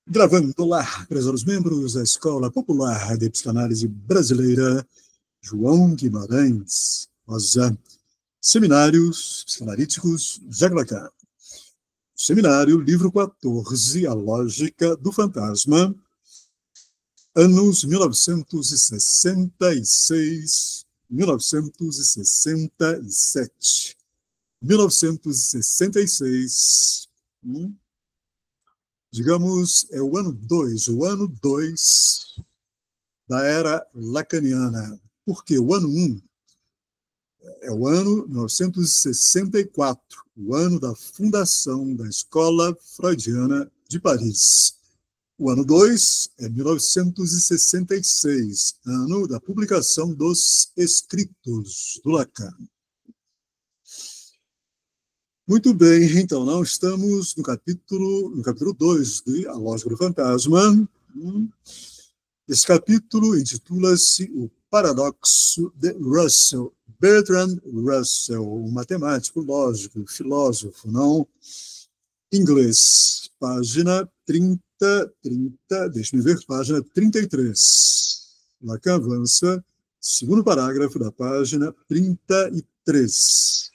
Gravando lá para os membros da Escola Popular de Psicanálise Brasileira, João Guimarães Rosa, Seminários Psicanalíticos Jacques Lacan. Seminário, livro 14, A Lógica do Fantasma, anos 1966, 1967. 1966, digamos, é o ano 2 da era lacaniana. Porque o ano 1 é o ano 1964, o ano da fundação da Escola Freudiana de Paris. O ano 2 é 1966, ano da publicação dos Escritos do Lacan. Muito bem, então, não estamos no capítulo 2 de A Lógica do Fantasma. Esse capítulo intitula-se O Paradoxo de Russell. Bertrand Russell, um matemático, lógico, filósofo, não inglês. Página 30, deixa-me ver, página 33. Lacan avança, segundo parágrafo da página 33.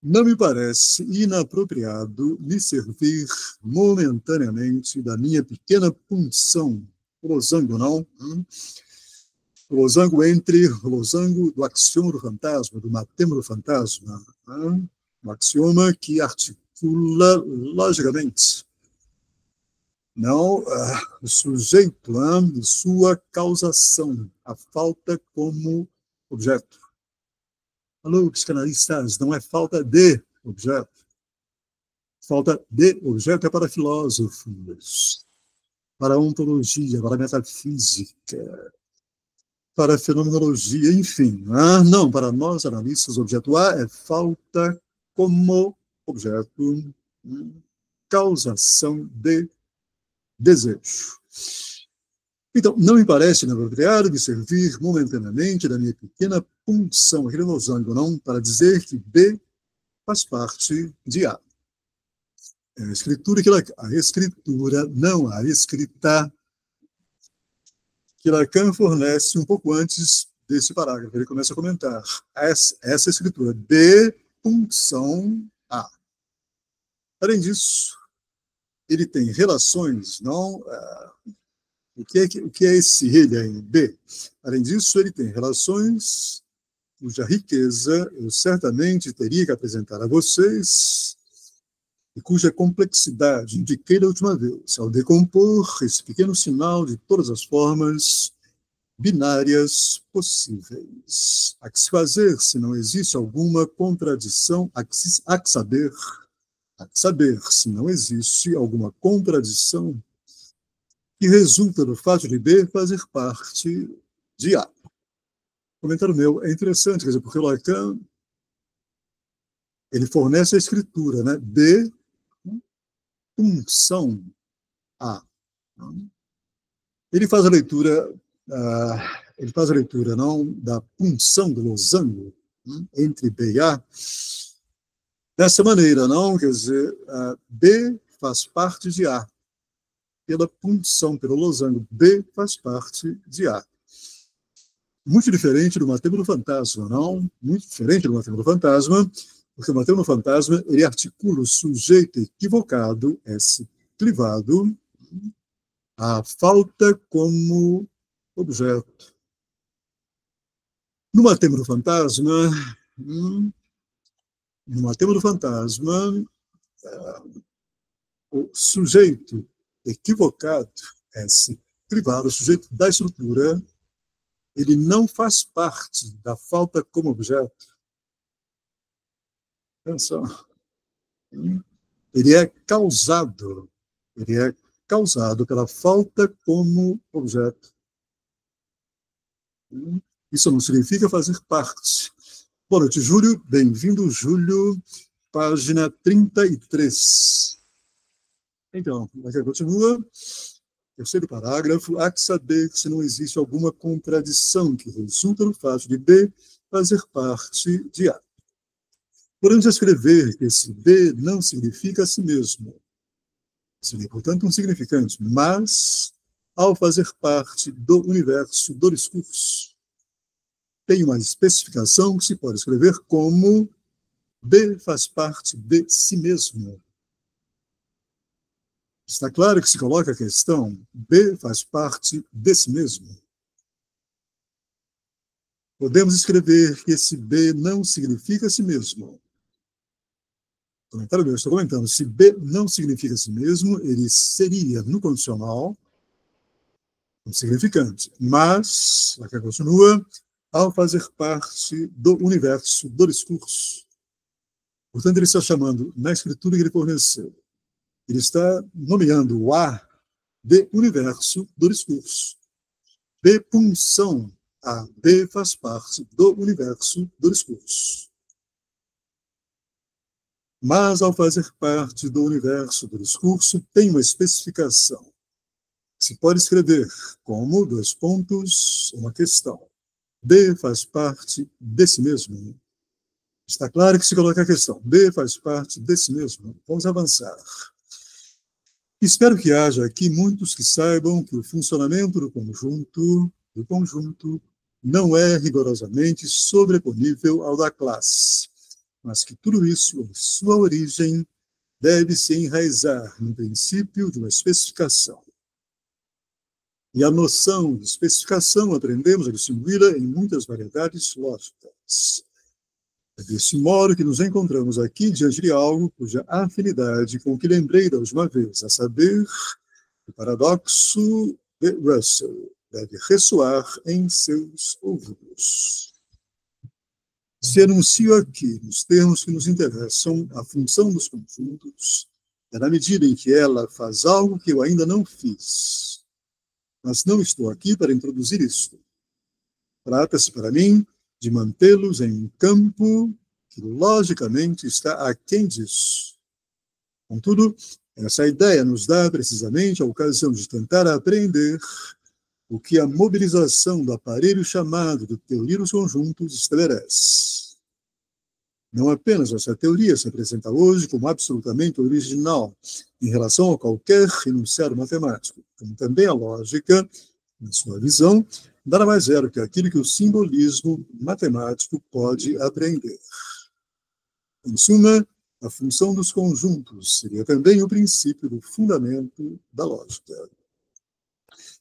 Não me parece inapropriado me servir momentaneamente da minha pequena punção, losango, não? Losango losango do axioma do fantasma, do matema do fantasma, um axioma que articula logicamente não o sujeito e sua causação, a falta como objeto. Alô, psicanalistas, não é falta de objeto. Falta de objeto é para filósofos, para a ontologia, para a metafísica, para a fenomenologia, enfim. Não, para nós, analistas, o objeto A é falta como objeto, causação de desejo. Então, não me parece inapropriado me servir momentaneamente da minha pequena punção, aquele losango, não, para dizer que B faz parte de A. É a escritura, não a escrita, que Lacan fornece um pouco antes desse parágrafo. Ele começa a comentar essa escritura, B punção A. Além disso, ele tem relações, não... O que é esse ele aí, B? Além disso, ele tem relações cuja riqueza eu certamente teria que apresentar a vocês e cuja complexidade indiquei da última vez, ao decompor esse pequeno sinal de todas as formas binárias possíveis. Há que se fazer se não existe alguma contradição, há que saber se não existe alguma contradição que resulta do fato de B fazer parte de A. O comentário meu é interessante, quer dizer, porque o Lacan ele fornece a escritura, né? B, punção A. Ele faz a leitura, não, da punção do losango entre B e A dessa maneira, não, quer dizer, B faz parte de A. Pela punção, pelo losango, B faz parte de A. Muito diferente do matema do fantasma, não? Muito diferente do matema do fantasma, porque o matema do fantasma, ele articula o sujeito equivocado, S clivado, a falta como objeto. No matema do fantasma, o sujeito equivocado, S privado, o sujeito da estrutura, ele não faz parte da falta como objeto. Atenção. Ele é causado pela falta como objeto. Isso não significa fazer parte. Boa noite, Júlio. Bem-vindo, Júlio. Página 33. Então, aqui continua. Terceiro parágrafo. Há que saber se não existe alguma contradição que resulta do fato de B fazer parte de A. Podemos escrever que esse B não significa a si mesmo. Seria, portanto, um significante, mas, ao fazer parte do universo do discurso, tem uma especificação que se pode escrever como B faz parte de si mesmo. Está claro que se coloca a questão, B faz parte de si mesmo. Podemos escrever que esse B não significa si mesmo. Comentário meu, estou comentando, se B não significa si mesmo, ele seria, no condicional, um significante. Mas, aqui continua, ao fazer parte do universo do discurso. Portanto, ele está chamando, na escritura que ele forneceu, ele está nomeando o A de universo do discurso. B punção A. B faz parte do universo do discurso. Mas, ao fazer parte do universo do discurso, tem uma especificação. Se pode escrever como, dois pontos, uma questão. B faz parte de si mesmo. Está claro que se coloca a questão. B faz parte de si mesmo. Vamos avançar. Espero que haja aqui muitos que saibam que o funcionamento do conjunto não é rigorosamente sobreponível ao da classe, mas que tudo isso, em sua origem, deve se enraizar no princípio de uma especificação. E a noção de especificação aprendemos a distingui-la em muitas variedades lógicas. É desse modo que nos encontramos aqui diante de algo cuja afinidade com o que lembrei da última vez, a saber, o paradoxo de Russell, deve ressoar em seus ouvidos. Se anuncio aqui, nos termos que nos interessam, a função dos conjuntos, é na medida em que ela faz algo que eu ainda não fiz. Mas não estou aqui para introduzir isto. Trata-se, para mim, de mantê-los em um campo que, logicamente, está aquém disso. Contudo, essa ideia nos dá, precisamente, a ocasião de tentar apreender o que a mobilização do aparelho chamado de teoria dos conjuntos estabelece. Não apenas essa teoria se apresenta hoje como absolutamente original em relação a qualquer enunciado matemático, como também a lógica, na sua visão, nada mais é do que aquilo que o simbolismo matemático pode aprender. Em suma, a função dos conjuntos seria também o princípio do fundamento da lógica.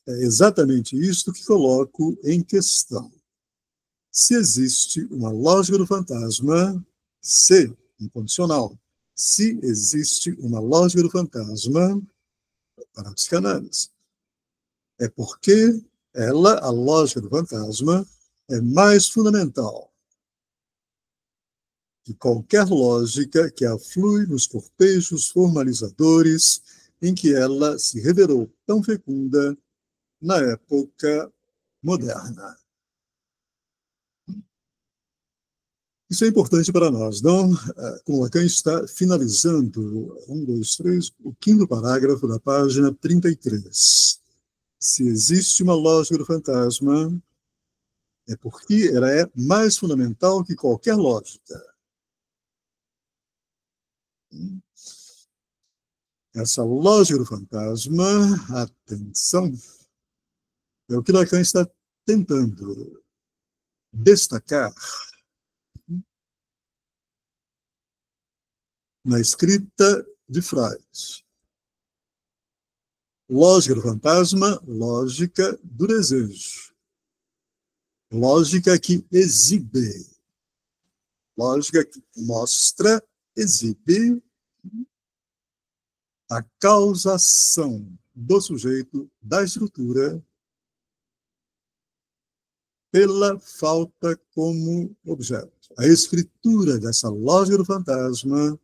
É exatamente isto que coloco em questão. Se existe uma lógica do fantasma, se, incondicional, se existe uma lógica do fantasma, para a psicanálise, é porque ela, a lógica do fantasma, é mais fundamental que qualquer lógica que aflui nos cortejos formalizadores em que ela se revelou tão fecunda na época moderna. Isso é importante para nós, não? Como Lacan está finalizando, 2, 3, o quinto parágrafo da página 33. Se existe uma lógica do fantasma, é porque ela é mais fundamental que qualquer lógica. Essa lógica do fantasma, atenção, é o que Lacan está tentando destacar na escrita de Freud. Lógica do fantasma, lógica do desejo. Lógica que exibe. Lógica que mostra, exibe a causação do sujeito, da estrutura, pela falta como objeto. A escritura dessa lógica do fantasma,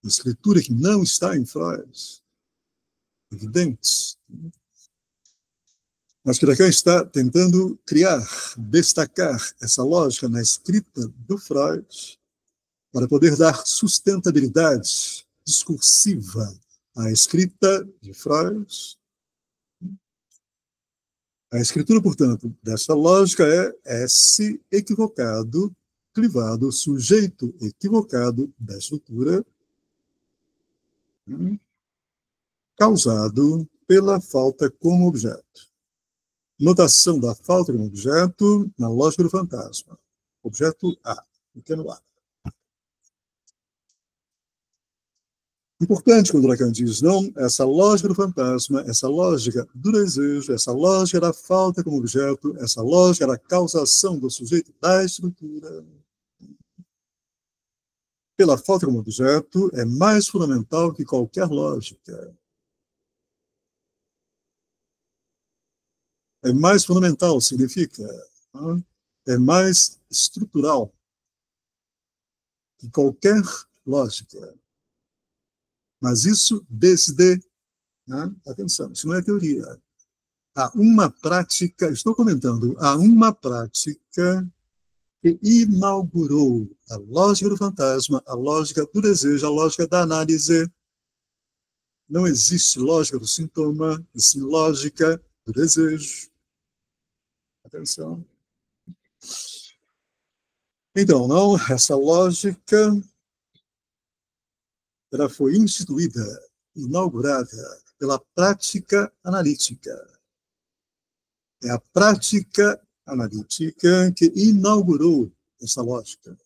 a escritura que não está em Freud, evidente, mas que Lacan está tentando criar, destacar essa lógica na escrita do Freud, para poder dar sustentabilidade discursiva à escrita de Freud. A escritura, portanto, dessa lógica é S equivocado, clivado, sujeito equivocado da estrutura, causado pela falta como objeto. Notação da falta como objeto na lógica do fantasma. Objeto A, pequeno a. Importante quando Lacan diz, não, essa lógica do fantasma, essa lógica do desejo, essa lógica da falta como objeto, essa lógica da causação do sujeito da estrutura, pela falta como objeto, é mais fundamental que qualquer lógica. É mais fundamental, significa, é mais estrutural que qualquer lógica. Mas isso desde, atenção, isso não é teoria. Há uma prática, estou comentando, há uma prática que inaugurou a lógica do fantasma, a lógica do desejo, a lógica da análise. Não existe lógica do sintoma, e sim lógica do desejo. Atenção. Então, não, essa lógica ela foi instituída, inaugurada pela prática analítica. É a prática analítica que inaugurou essa lógica.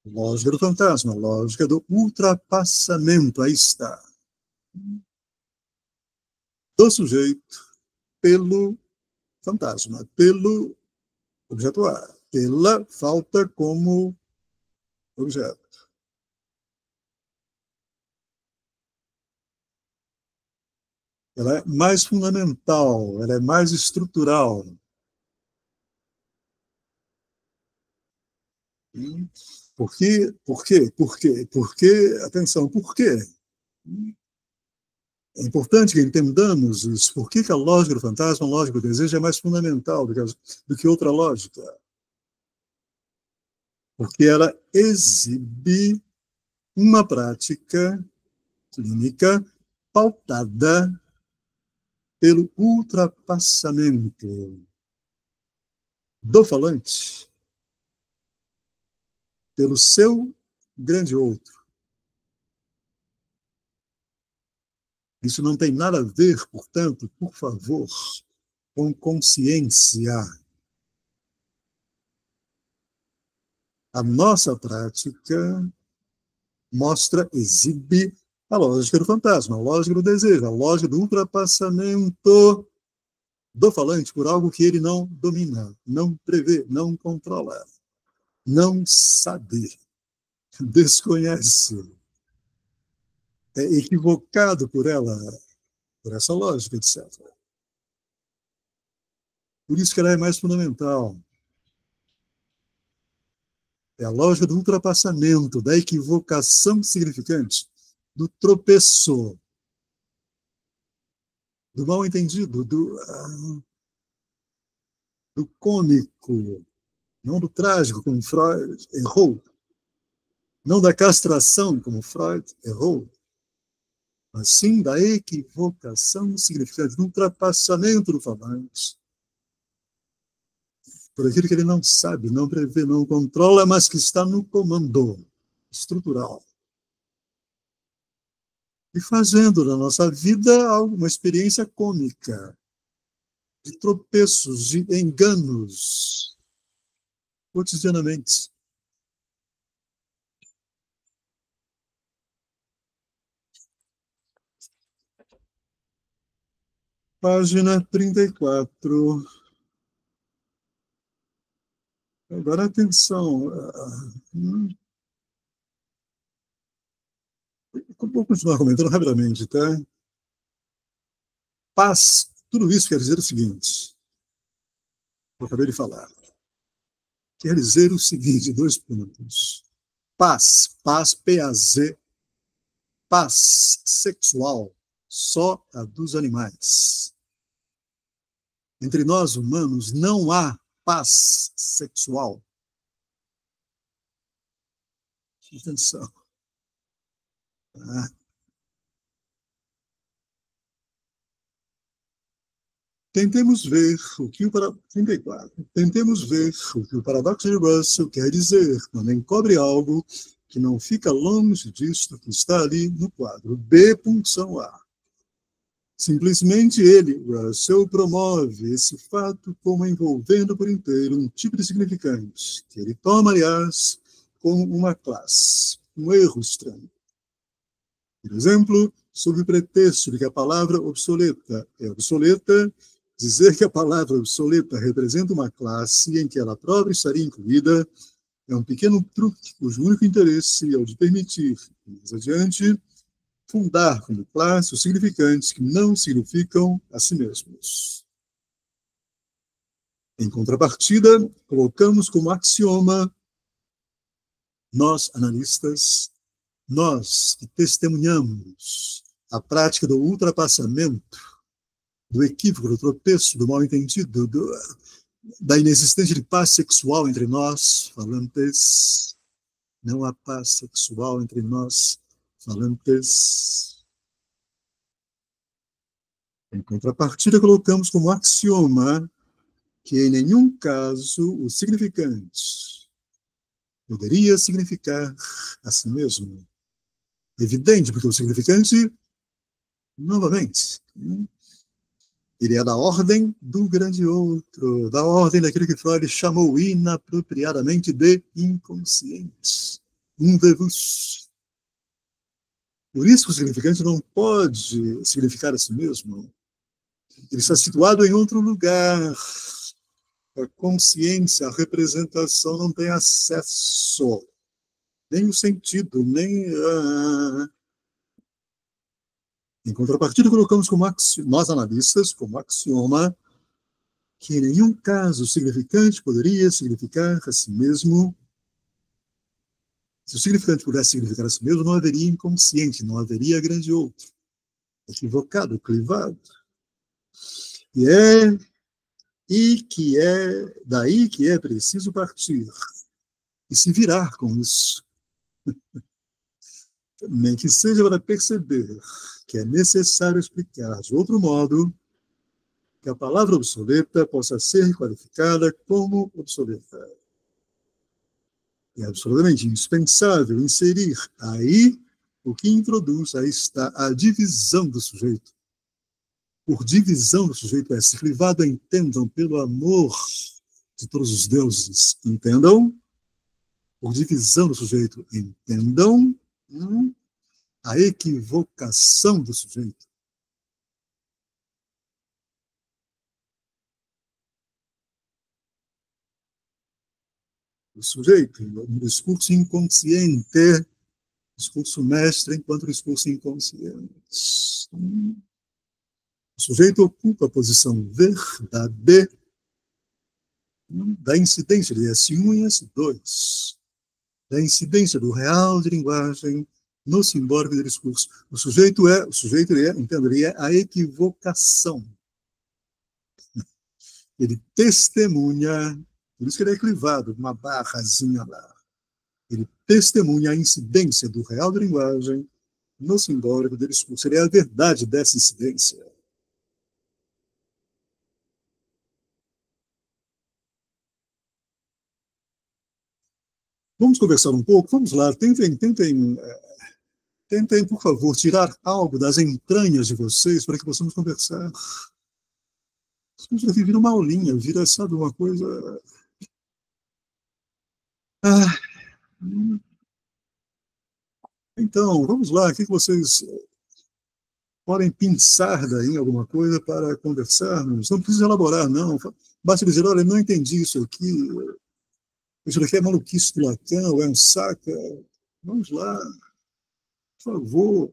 Lógica do fantasma, lógica do ultrapassamento, aí está. Do sujeito pelo fantasma, pelo objeto A, pela falta como objeto. Ela é mais fundamental, ela é mais estrutural. Por quê? Por quê? Por quê? Por quê? Atenção, por quê? É importante que entendamos isso. Por que a lógica do fantasma, a lógica do desejo é mais fundamental do que outra lógica? Porque ela exibe uma prática clínica pautada pelo ultrapassamento do falante pelo seu grande outro. Isso não tem nada a ver, portanto, por favor, com consciência. A nossa prática mostra, exibe a lógica do fantasma, a lógica do desejo, a lógica do ultrapassamento do falante por algo que ele não domina, não prevê, não controla, não sabe, desconhece, é equivocado por ela, por essa lógica, etc. Por isso que ela é mais fundamental. É a lógica do ultrapassamento, da equivocação significante, do tropeço, do mal-entendido, do cômico, não do trágico, como Freud errou, não da castração, como Freud errou, mas sim da equivocação significante, do ultrapassamento do falante, por aquilo que ele não sabe, não prevê, não controla, mas que está no comando estrutural. E fazendo na nossa vida uma experiência cômica, de tropeços, de enganos, cotidianamente. Página 34. Agora, atenção. Vou continuar comentando rapidamente, tá? Paz, tudo isso quer dizer o seguinte, eu acabei de falar. Quer dizer o seguinte, 2 pontos. Paz, paz, P-A-Z, paz sexual, só a dos animais. Entre nós humanos não há paz sexual. Atenção. Tentemos ver o que o 34. Tentemos ver o que o paradoxo de Russell quer dizer quando encobre algo que não fica longe disto que está ali no quadro B, punção A. Simplesmente ele, Russell, promove esse fato como envolvendo por inteiro um tipo de significante, que ele toma, aliás, como uma classe, um erro estranho. Por exemplo, sob o pretexto de que a palavra obsoleta é obsoleta, dizer que a palavra obsoleta representa uma classe em que ela própria estaria incluída é um pequeno truque cujo único interesse é o de permitir, mais adiante, fundar como classe os significantes que não significam a si mesmos. Em contrapartida, colocamos como axioma, nós, analistas, nós que testemunhamos a prática do ultrapassamento, do equívoco, do tropeço, do mal-entendido, da inexistência de paz sexual entre nós, falantes, não há paz sexual entre nós, falantes. Em contrapartida, colocamos como axioma que em nenhum caso o significante poderia significar a si mesmo. Evidente, porque o significante, novamente, ele é da ordem do grande outro, da ordem daquilo que Freud chamou inapropriadamente de inconsciente. Unbewusst. Por isso que o significante não pode significar a si mesmo. Ele está situado em outro lugar. A consciência, a representação não tem acesso, nem o sentido, nem... Em contrapartida, colocamos como nós analistas, como axioma, que em nenhum caso o significante poderia significar a si mesmo. Se o significante pudesse significar a si mesmo, não haveria inconsciente, não haveria grande outro. Equivocado, clivado. E é daí que é preciso partir e se virar com isso. Nem que seja para perceber que é necessário explicar de outro modo que a palavra obsoleta possa ser qualificada como obsoleta. É absolutamente indispensável inserir aí o que introduz, aí está a divisão do sujeito. Por divisão do sujeito é ser clivado, entendam, pelo amor de todos os deuses, entendam? Por divisão do sujeito, entendam a equivocação do sujeito. O sujeito, um discurso inconsciente, discurso mestre enquanto discurso inconsciente. O sujeito ocupa a posição verdade da incidência de S1 e S2, da incidência do real de linguagem no simbólico do discurso. O sujeito é, entendo, ele é a equivocação. Ele testemunha, por isso que ele é clivado, uma barrazinha lá. Ele testemunha a incidência do real de linguagem no simbólico do discurso. Ele é a verdade dessa incidência. Vamos conversar um pouco? Vamos lá, tentem, por favor, tirar algo das entranhas de vocês para que possamos conversar. Isso aqui vira uma aulinha, vira, sabe, uma coisa... Ah, então, vamos lá, o que vocês podem pensar daí alguma coisa para conversarmos? Não precisa elaborar, não. Basta dizer, olha, não entendi isso aqui é maluquice do Lacan, é um saca. Vamos lá, por favor.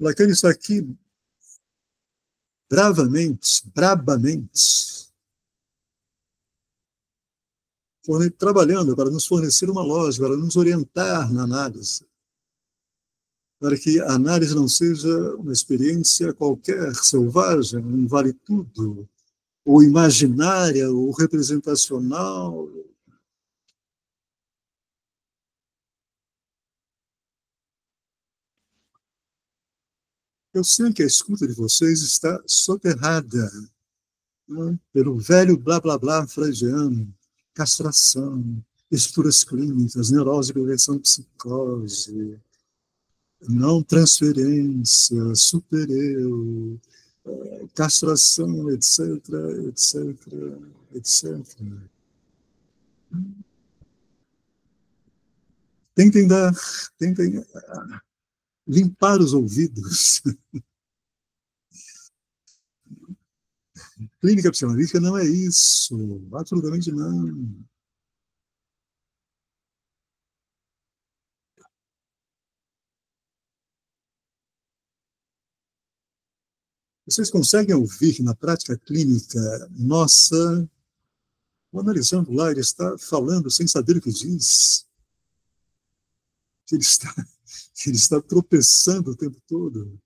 Lacan está aqui brabamente, trabalhando para nos fornecer uma lógica, para nos orientar na análise, para que a análise não seja uma experiência qualquer, selvagem, um vale tudo, ou imaginária, ou representacional. Eu sei que a escuta de vocês está soterrada, né, pelo velho blá blá blá freudiano, castração, estruturas clínicas, neurose, prevenção, psicose, não transferência, supereu, castração, etc, etc, etc. Tentem dar, tentem limpar os ouvidos. Clínica psicanalítica não é isso, absolutamente não. Vocês conseguem ouvir na prática clínica, nossa, o analisando lá, ele está falando sem saber o que diz, que que ele está tropeçando o tempo todo,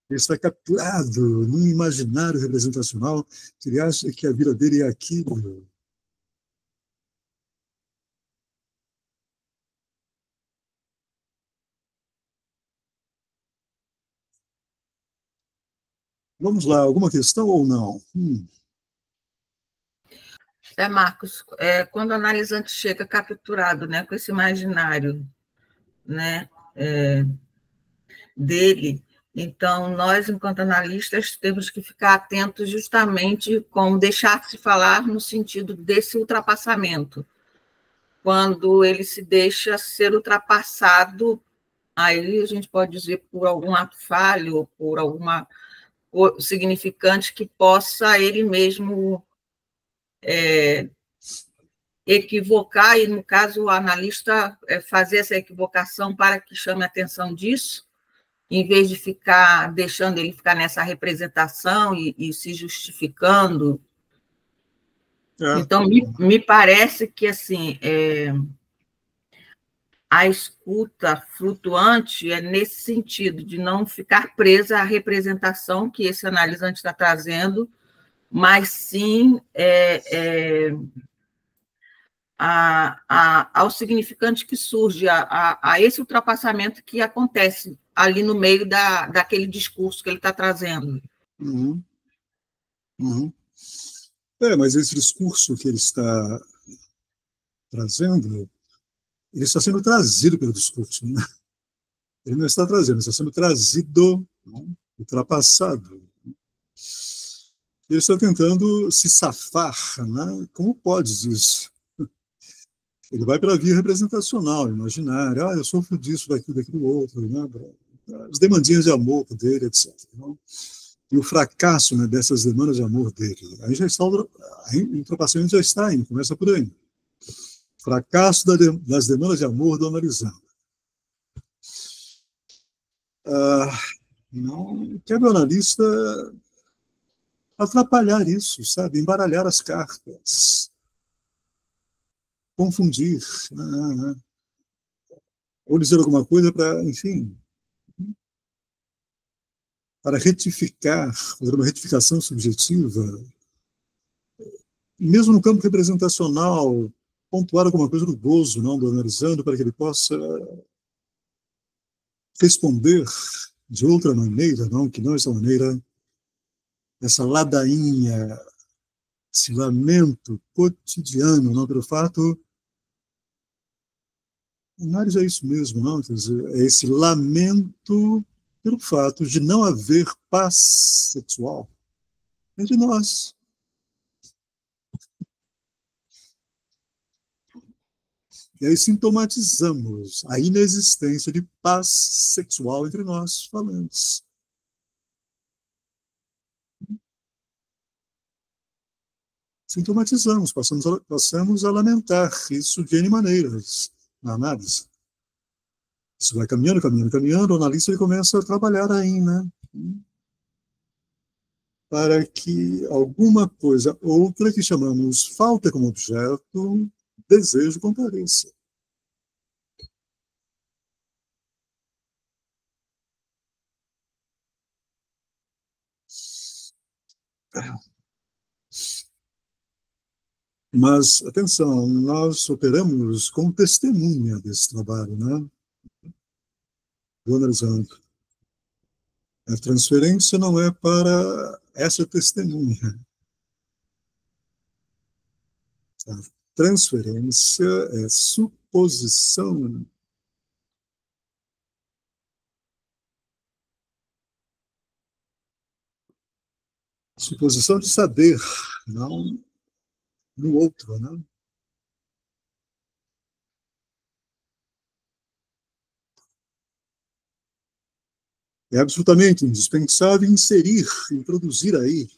ele está capturado num imaginário representacional, que ele acha que a vida dele é aquilo. Vamos lá, alguma questão ou não? Marcos, quando o analisante chega capturado, né, com esse imaginário, né, dele, então nós, enquanto analistas, temos que ficar atentos justamente com deixar-se falar no sentido desse ultrapassamento. Quando ele se deixa ser ultrapassado, aí a gente pode dizer por algum ato falho, por alguma significante que possa ele mesmo equivocar, e no caso o analista fazer essa equivocação para que chame a atenção disso, em vez de ficar deixando ele ficar nessa representação e se justificando. Então, me parece que assim, a escuta flutuante é nesse sentido, de não ficar presa à representação que esse analisante está trazendo, mas sim ao significante que surge, a esse ultrapassamento que acontece ali no meio daquele discurso que ele está trazendo. Uhum. Uhum. Mas esse discurso que ele está trazendo, ele está sendo trazido pelo discurso, né? Ele não está trazendo, ele está sendo trazido, né? Ultrapassado. Ele está tentando se safar, né? Como podes isso? Ele vai para a via representacional, imaginária. Eu sofro disso, daquilo outro, né? As demandinhas de amor dele, etc. Né? E o fracasso, né, dessas demandas de amor dele. Aí já está, o ultrapassamento já está indo, começa por aí. Fracasso das demandas de amor do analisando. Não quero o analista atrapalhar isso, sabe? Embaralhar as cartas, confundir, ou dizer alguma coisa para, enfim, para retificar, fazer uma retificação subjetiva, mesmo no campo representacional, pontuar alguma coisa do gozo, não, do analisando, para que ele possa responder de outra maneira, não, que não essa maneira, essa ladainha, esse lamento cotidiano, não, pelo fato, análise é isso mesmo, não, quer dizer, é esse lamento pelo fato de não haver paz sexual entre nós. E aí sintomatizamos a inexistência de paz sexual entre nós falantes. Sintomatizamos, passamos a lamentar isso de N maneiras na análise. Isso vai caminhando, caminhando, caminhando, o analista ele começa a trabalhar aí, né? Para que alguma coisa outra que chamamos falta como objeto, desejo compareça. Mas, atenção, nós operamos como testemunha desse trabalho, né? Do analisando. A transferência não é para essa testemunha. A transferência é suposição. Suposição de saber, não no outro, né? É absolutamente indispensável inserir, introduzir aí.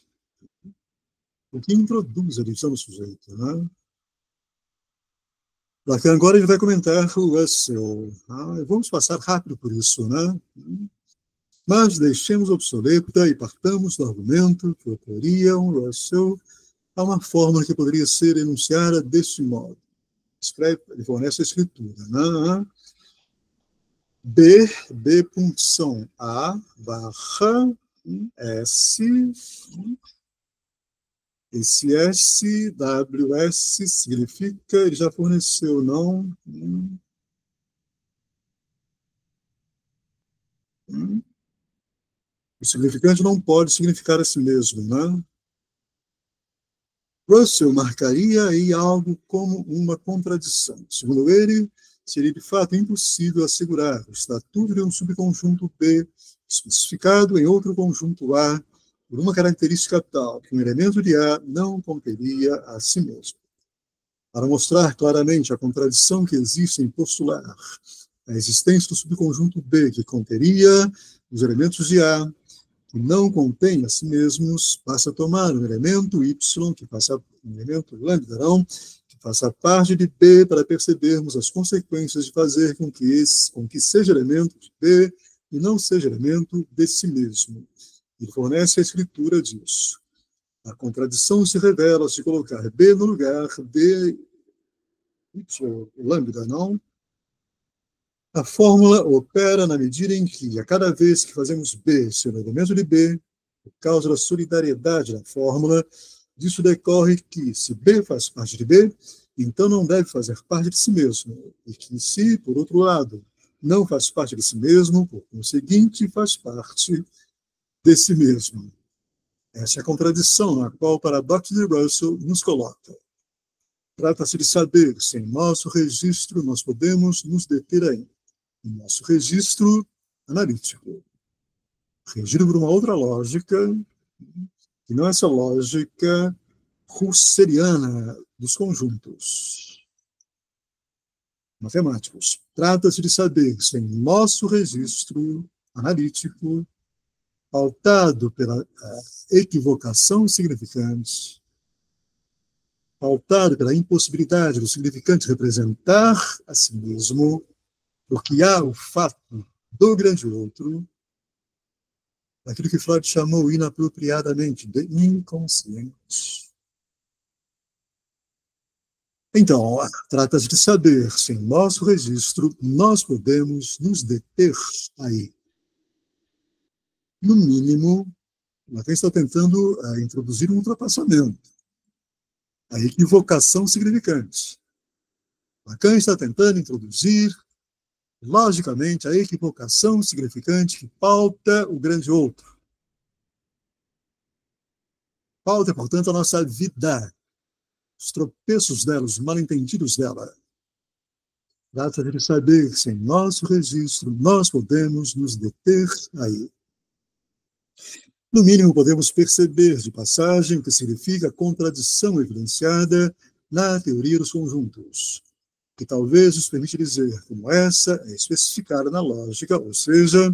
O que introduz a lição do sujeito, né? Lacan agora ele vai comentar o Russell. Vamos passar rápido por isso, né? Mas deixemos obsoleta e partamos do argumento que oporia um Russell a uma fórmula que poderia ser enunciada deste modo. Ele fornece a escritura, né? B punção A barra S. Esse SWS significa, ele já forneceu, não? O significante não pode significar a si mesmo, né? Russell marcaria aí algo como uma contradição. Segundo ele, seria de fato impossível assegurar o estatuto de um subconjunto B especificado em outro conjunto A por uma característica tal que um elemento de A não conteria a si mesmo. Para mostrar claramente a contradição que existe em postular a existência do subconjunto B que conteria os elementos de A que não contém a si mesmos, passa a tomar um elemento Y, que passa um elemento lambda, não, que faça parte de B para percebermos as consequências de fazer com que seja elemento de B e não seja elemento de si mesmo. Ele fornece a escritura disso. A contradição se revela se colocar B no lugar de Y, lambda, não? A fórmula opera na medida em que, a cada vez que fazemos B ser um elemento de B, por causa da solidariedade da fórmula, disso decorre que, se B faz parte de B, então não deve fazer parte de si mesmo, e que, se, por outro lado, não faz parte de si mesmo, por conseguinte, faz parte de si mesmo. Essa é a contradição na qual o paradoxo de Russell nos coloca. Trata-se de saber se em nosso registro nós podemos nos deter ainda. Em nosso registro analítico, regido por uma outra lógica, que não é essa lógica russeriana dos conjuntos matemáticos. Trata-se de saber se em nosso registro analítico, pautado pela equivocação significante, pautado pela impossibilidade do significante representar a si mesmo, porque há o fato do grande outro, aquilo que Freud chamou inapropriadamente de inconsciente. Então, trata-se de saber se em nosso registro nós podemos nos deter aí. No mínimo, Lacan está tentando introduzir um ultrapassamento, a equivocação significante. Lacan está tentando introduzir logicamente, a equivocação significante que pauta o grande outro. Pauta, portanto, a nossa vida, os tropeços dela, os mal-entendidos dela. Trata de saber se em nosso registro nós podemos nos deter aí. No mínimo, podemos perceber de passagem o que significa a contradição evidenciada na teoria dos conjuntos, que talvez nos permite dizer como essa é especificada na lógica, ou seja,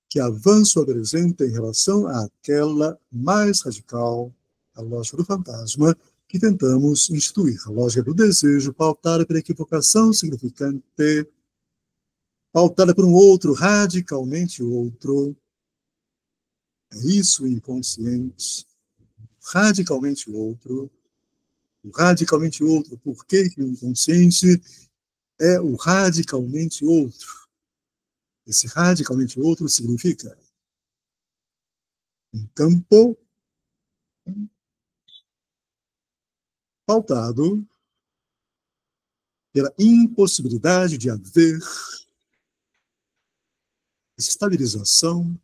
que avanço apresenta em relação àquela mais radical, a lógica do fantasma, que tentamos instituir, a lógica do desejo pautada pela equivocação significante, pautada por um outro, radicalmente outro. É isso o inconsciente, radicalmente outro. O radicalmente outro, por que o inconsciente é o radicalmente outro? Esse radicalmente outro significa um campo pautado pela impossibilidade de haver estabilização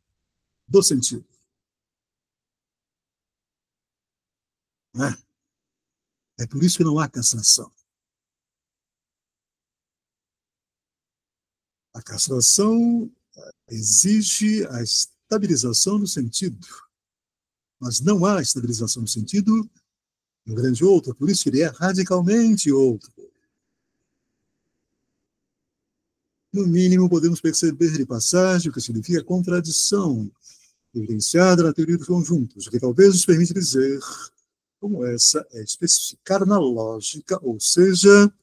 do sentido. É por isso que não há castração. A castração exige a estabilização do sentido, mas não há estabilização do sentido no grande outro, por isso que ele é radicalmente outro. No mínimo, podemos perceber de passagem o que significa contradição, evidenciada na teoria dos conjuntos, o que talvez nos permita dizer como essa é especificada na lógica, ou seja,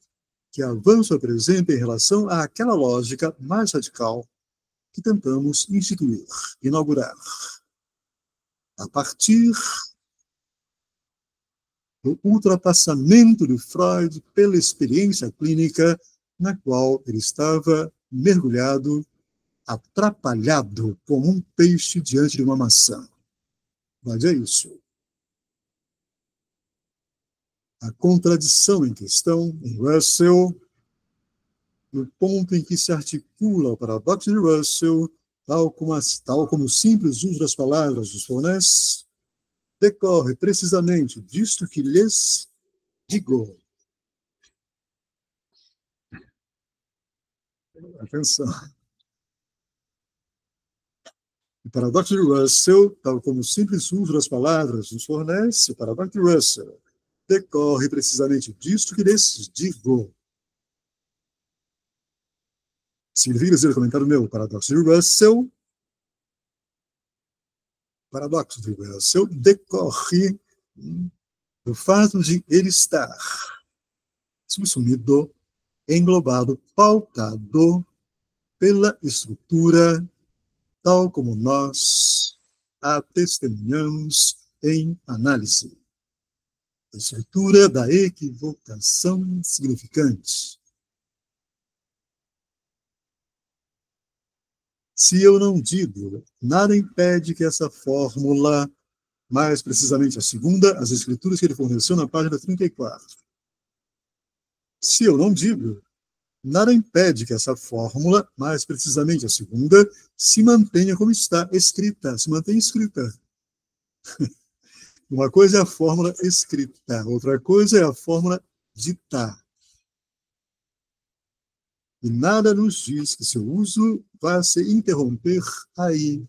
que avanço apresenta em relação àquela lógica mais radical que tentamos instituir, inaugurar, a partir do ultrapassamento de Freud pela experiência clínica na qual ele estava mergulhado, atrapalhado como um peixe diante de uma maçã. Mas é isso. A contradição em questão, em Russell, no ponto em que se articula o paradoxo de Russell, tal como o simples uso das palavras dos Fornés, decorre precisamente disto que lhes digo. Atenção. O paradoxo de Russell, tal como o simples uso das palavras nos fornece, o paradoxo de Russell decorre precisamente disto que lhes digo. Significa dizer, comentário meu, o paradoxo de Russell decorre do fato de ele estar subsumido, englobado, pautado pela estrutura tal como nós a testemunhamos em análise. A estrutura da equivocação significante. Se eu não digo, nada impede que essa fórmula, mais precisamente a segunda, as escrituras que ele forneceu na página 34. Se eu não digo, nada impede que essa fórmula, mais precisamente a segunda, se mantenha como está escrita, se mantenha escrita. Uma coisa é a fórmula escrita, outra coisa é a fórmula dita. E nada nos diz que seu uso vá se interromper aí.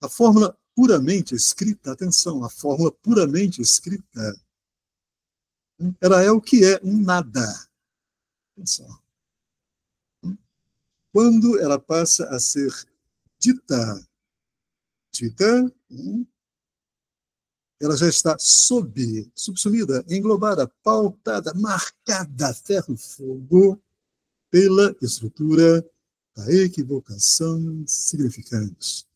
A fórmula puramente escrita, atenção, a fórmula puramente escrita, ela é o que é um nada. Atenção. Quando ela passa a ser dita, ela já está subsumida, englobada, pautada, marcada, ferro e fogo, pela estrutura da equivocação significante.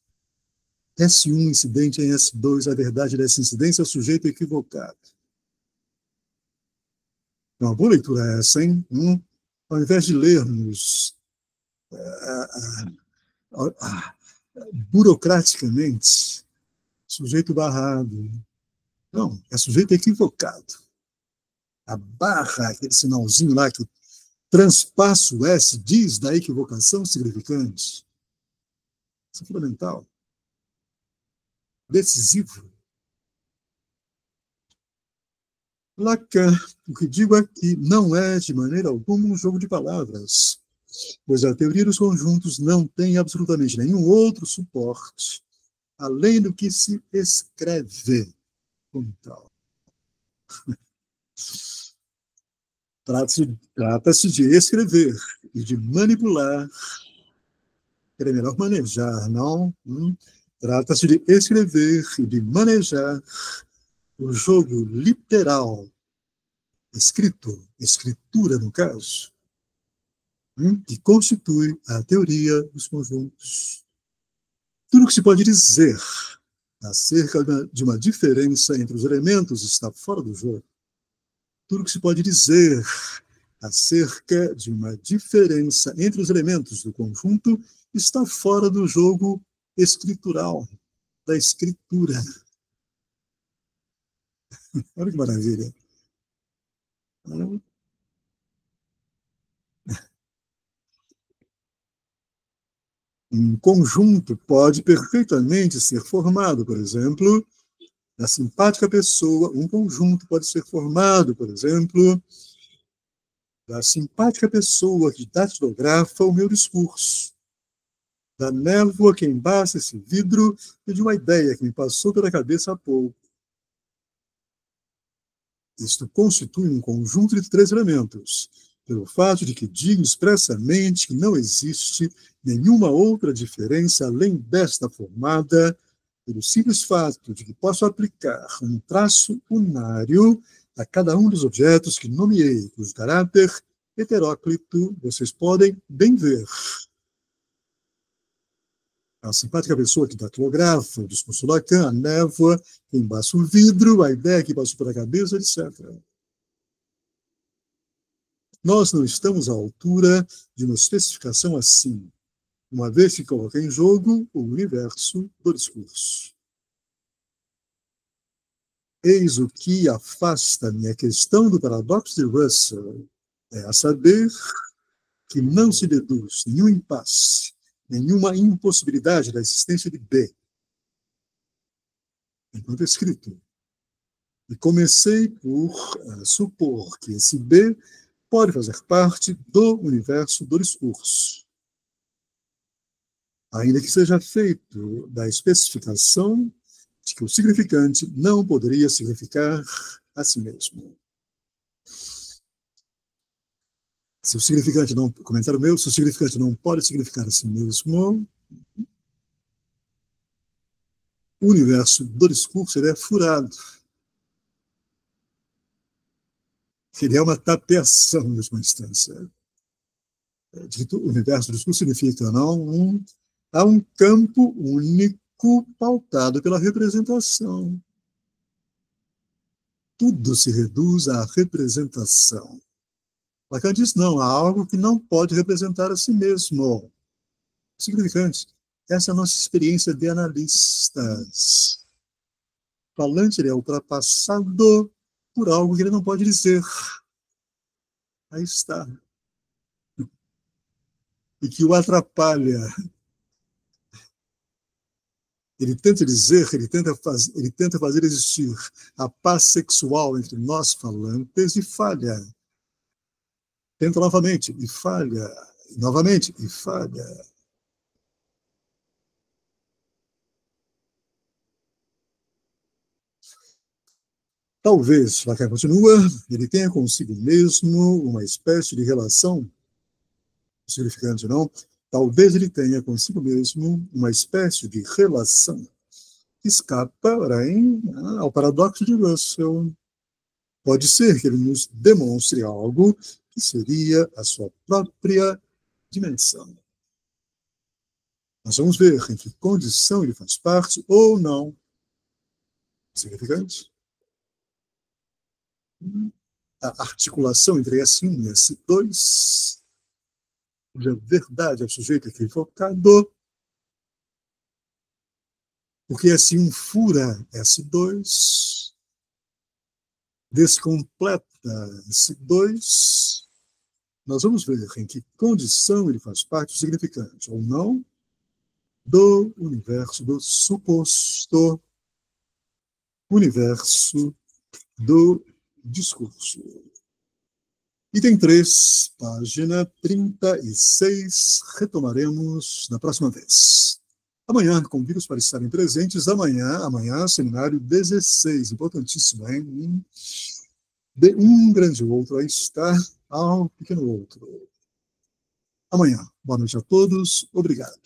S1 incidente em S2, a verdade dessa incidência é o sujeito equivocado. É uma boa leitura essa, hein? Ao invés de lermos burocraticamente, sujeito barrado. Não, é sujeito equivocado. A barra, aquele sinalzinho lá que transpassa o S, diz da equivocação significante. Isso é fundamental. Decisivo. Lacan, o que digo aqui não é, de maneira alguma, um jogo de palavras, pois a teoria dos conjuntos não tem absolutamente nenhum outro suporte, além do que se escreve como tal. Trata-se de escrever e de manipular. É melhor manejar, não? Trata-se de escrever e de manejar o jogo literal, escritura no caso, que constitui a teoria dos conjuntos. Tudo o que se pode dizer acerca de uma diferença entre os elementos está fora do jogo. Tudo o que se pode dizer acerca de uma diferença entre os elementos do conjunto está fora do jogo escritural, da escritura. Olha que maravilha. Um conjunto pode perfeitamente ser formado, por exemplo, da simpática pessoa. Um conjunto pode ser formado, por exemplo, da simpática pessoa que datilografa o meu discurso, da névoa que embaça esse vidro e de uma ideia que me passou pela cabeça há pouco. Isto constitui um conjunto de 3 elementos, pelo fato de que digo expressamente que não existe nenhuma outra diferença além desta formada, pelo simples fato de que posso aplicar um traço unário a cada um dos objetos que nomeei, cujo caráter heteróclito vocês podem bem ver. A simpática pessoa que datilografa, o discurso Lacan, a névoa que embaça o vidro, a ideia que passou pela cabeça, etc. Nós não estamos à altura de uma especificação assim, uma vez que coloca em jogo o universo do discurso. Eis o que afasta a minha questão do paradoxo de Russell, é a saber que não se deduz nenhum impasse, nenhuma impossibilidade da existência de B, enquanto escrito. E comecei por supor que esse B pode fazer parte do universo do discurso, ainda que seja feito da especificação de que o significante não poderia significar a si mesmo. Se o significante não, comentário meu, se o significante não pode significar a si mesmo, o universo do discurso ele é furado. Ele é uma tapeação, em última instância. O universo do discurso significa, não, há um campo único pautado pela representação. Tudo se reduz à representação. Lacan diz, não, há algo que não pode representar a si mesmo. Significante. Essa é a nossa experiência de analistas. O falante ele é ultrapassado por algo que ele não pode dizer. Aí está. E que o atrapalha. Ele tenta dizer, ele tenta fazer existir a paz sexual entre nós falantes e falha. Tenta novamente e falha. Novamente e falha. Talvez, Lacan continua, ele tenha consigo mesmo uma espécie de relação, significante não, talvez ele tenha consigo mesmo uma espécie de relação que escapa, porém, ao paradoxo de Russell. Pode ser que ele nos demonstre algo que seria a sua própria dimensão. Nós vamos ver em que condição ele faz parte ou não. Significante? A articulação entre S1 e S2, cuja verdade é o sujeito equivocado, porque S1 fura S2, descompleta S2, nós vamos ver em que condição ele faz parte do significante, ou não, do universo do suposto, universo do discurso. Item 3, página 36, retomaremos na próxima vez. Amanhã, convido-os para estarem presentes. Amanhã, seminário 16, importantíssimo, hein? De um grande outro, aí está, ao pequeno outro. Amanhã. Boa noite a todos, obrigado.